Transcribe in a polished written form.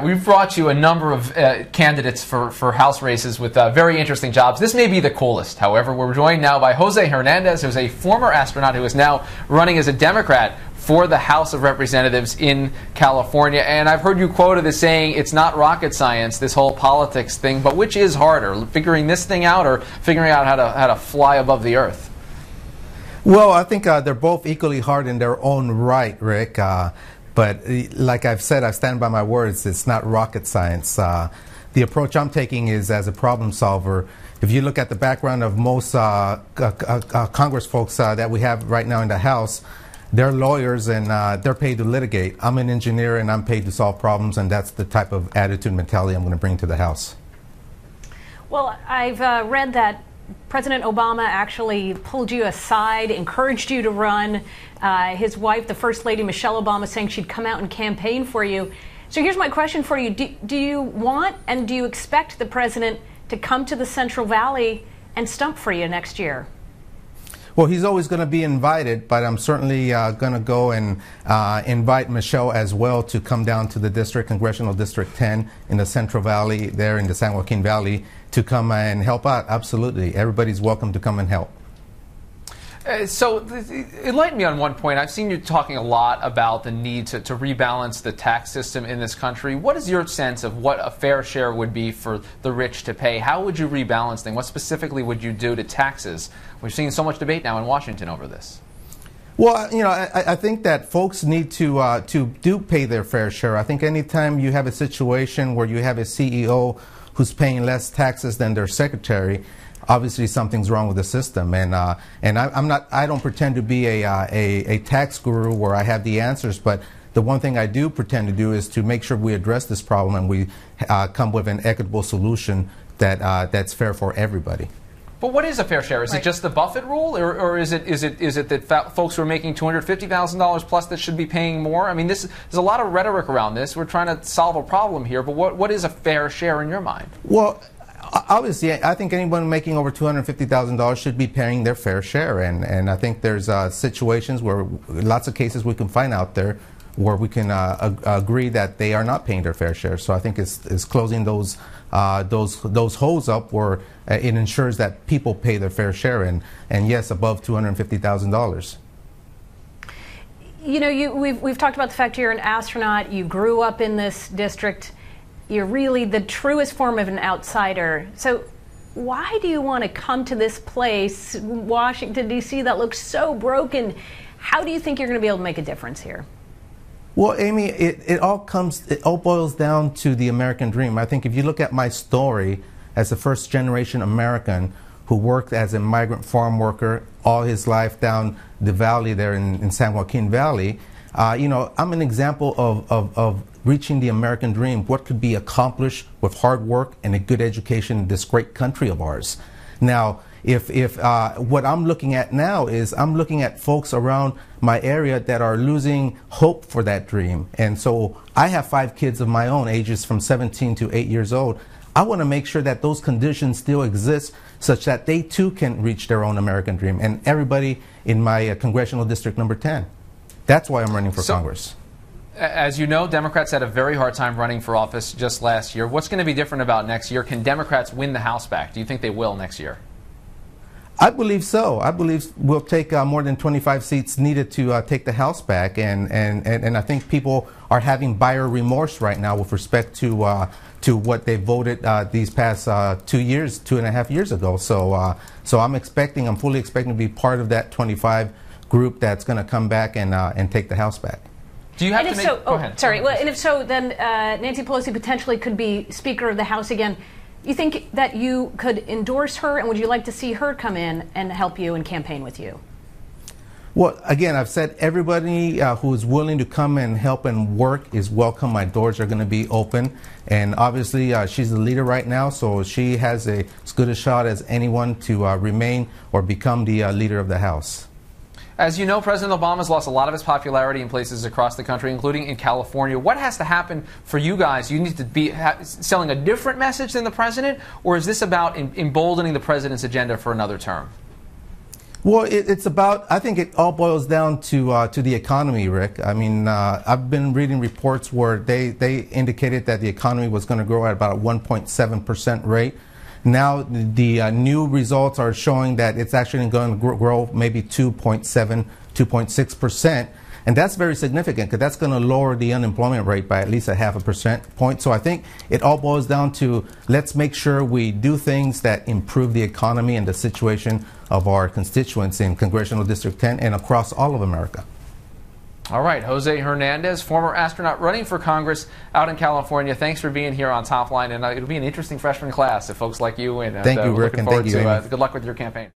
We've brought you a number of candidates for House races with very interesting jobs. This may be the coolest. However, we're joined now by Jose Hernandez, who's a former astronaut who is now running as a Democrat for the House of Representatives in California. And I've heard you quoted as saying it's not rocket science, this whole politics thing, but which is harder, figuring this thing out or figuring out how to fly above the earth? Well, I think they're both equally hard in their own right, Rick. But like I've said, I stand by my words. It's not rocket science. The approach I'm taking is as a problem solver. If you look at the background of most Congress folks that we have right now in the House, they're lawyers and they're paid to litigate. I'm an engineer and I'm paid to solve problems, and that's the type of attitude and mentality I'm going to bring to the House. Well, I've read that President Obama actually pulled you aside, encouraged you to run. His wife, the First Lady Michelle Obama, saying she'd come out and campaign for you. So here's my question for you. Do you want and do you expect the president to come to the Central Valley and stump for you next year? Well, he's always going to be invited, but I'm certainly going to go and invite Michelle as well to come down to the district, Congressional District 10 in the Central Valley, there in the San Joaquin Valley, to come and help out. Absolutely. Everybody's welcome to come and help. So enlighten me on one point. I've seen you talking a lot about the need to rebalance the tax system in this country. What is your sense of what a fair share would be for the rich to pay? How would you rebalance things? What specifically would you do to taxes? We're seeing so much debate now in Washington over this. Well, you know, I think that folks need to do pay their fair share. I think anytime you have a situation where you have a CEO who's paying less taxes than their secretary, obviously something's wrong with the system. And I don't pretend to be a tax guru where I have the answers, but the one thing I do pretend to do is to make sure we address this problem and we come with an equitable solution that's fair for everybody. But what is a fair share? Is it just the Buffett rule, or is it that folks who are making $250,000 plus that should be paying more? I mean, there's a lot of rhetoric around this. We're trying to solve a problem here, but what is a fair share in your mind? Well, obviously, I think anyone making over $250,000 should be paying their fair share, and I think there's situations where lots of cases we can find out there where we can agree that they are not paying their fair share. So I think it's closing those holes up where it ensures that people pay their fair share, and yes, above $250,000. You know, we've talked about the fact you're an astronaut. You grew up in this district. You're really the truest form of an outsider. So why do you want to come to this place, Washington, D.C., that looks so broken? How do you think you're going to be able to make a difference here? Well, Amy, it all boils down to the American dream. I think if you look at my story as a first-generation American who worked as a migrant farm worker all his life down the valley there in San Joaquin Valley, you know, I'm an example of reaching the American dream, what could be accomplished with hard work and a good education in this great country of ours. Now, if what I'm looking at now is I'm looking at folks around my area that are losing hope for that dream. And so I have 5 kids of my own, ages from 17 to 8 years old. I want to make sure that those conditions still exist such that they too can reach their own American dream. And everybody in my congressional district number 10. That's why I'm running for Congress. As you know, Democrats had a very hard time running for office just last year. What's going to be different about next year? Can Democrats win the House back? Do you think they will next year? I believe so. I believe we'll take more than 25 seats needed to take the House back, and I think people are having buyer remorse right now with respect to what they voted these past 2.5 years ago. So I'm fully expecting to be part of that 25 group that's going to come back and take the House back. Do you have and to if make? So, oh, sorry. Well, and if so, then Nancy Pelosi potentially could be Speaker of the House again. You think that you could endorse her, and would you like to see her come in and help you and campaign with you? Well, again, I've said everybody who is willing to come and help and work is welcome. My doors are going to be open. And obviously, she's the leader right now, so she has as good a shot as anyone to remain or become the leader of the House. As you know, President Obama's lost a lot of his popularity in places across the country, including in California. What has to happen for you guys? You need to be selling a different message than the president, or is this about emboldening the president's agenda for another term? Well, it's about, I think it all boils down to the economy, Rick. I mean, I've been reading reports where they indicated that the economy was going to grow at about a 1.7% rate. Now the new results are showing that it's actually going to grow maybe 2.7, 2.6%. And that's very significant because that's going to lower the unemployment rate by at least a 0.5% point. So I think it all boils down to let's make sure we do things that improve the economy and the situation of our constituents in Congressional District 10 and across all of America. All right, Jose Hernandez, former astronaut running for Congress out in California. Thanks for being here on Top Line, and it'll be an interesting freshman class if folks like you and thank you, Rick, and thank you, Amy. Good luck with your campaign.